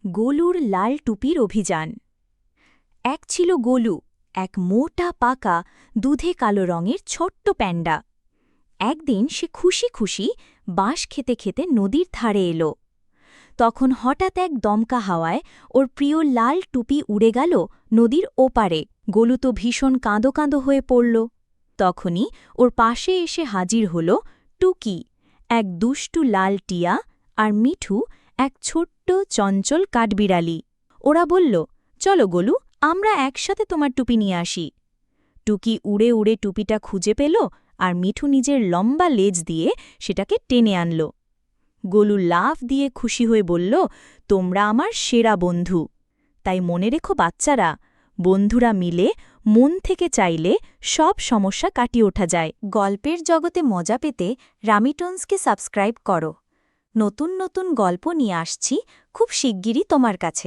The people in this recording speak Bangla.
গোলুর লাল টুপির অভিযান। এক ছিল গোলু, এক মোটা পাকা দুধে কালো রঙের ছোট্ট প্যান্ডা। একদিন সে খুশি খুশি বাঁশ খেতে খেতে নদীর ধারে এলো। তখন হঠাৎ এক দমকা হাওয়ায় ওর প্রিয় লাল টুপি উড়ে গেল নদীর ওপারে। গোলু তো ভীষণ কাঁদো কাঁদো হয়ে পড়ল। তখনই ওর পাশে এসে হাজির হল টুকি, এক দুষ্টু লাল টিয়া, আর মিঠু, এক ছোট্ট চঞ্চল কাঠবিড়ালি। ওরা বলল, চলো গোলু, আমরা একসাথে তোমার টুপি নিয়ে আসি। টুকি উড়ে উড়ে টুপিটা খুঁজে পেল, আর মিঠু নিজের লম্বা লেজ দিয়ে সেটাকে টেনে আনল। গোলু লাফ দিয়ে খুশি হয়ে বলল, তোমরা আমার সেরা বন্ধু। তাই মনে রেখো বাচ্চারা, বন্ধুরা মিলে মন থেকে চাইলে সব সমস্যা কাটিয়ে ওঠা যায়। গল্পের জগতে মজা পেতে রামিটনসকে সাবস্ক্রাইব করো। নতুন নতুন গল্প নিয়ে আসছি খুব শিগগিরই তোমার কাছে।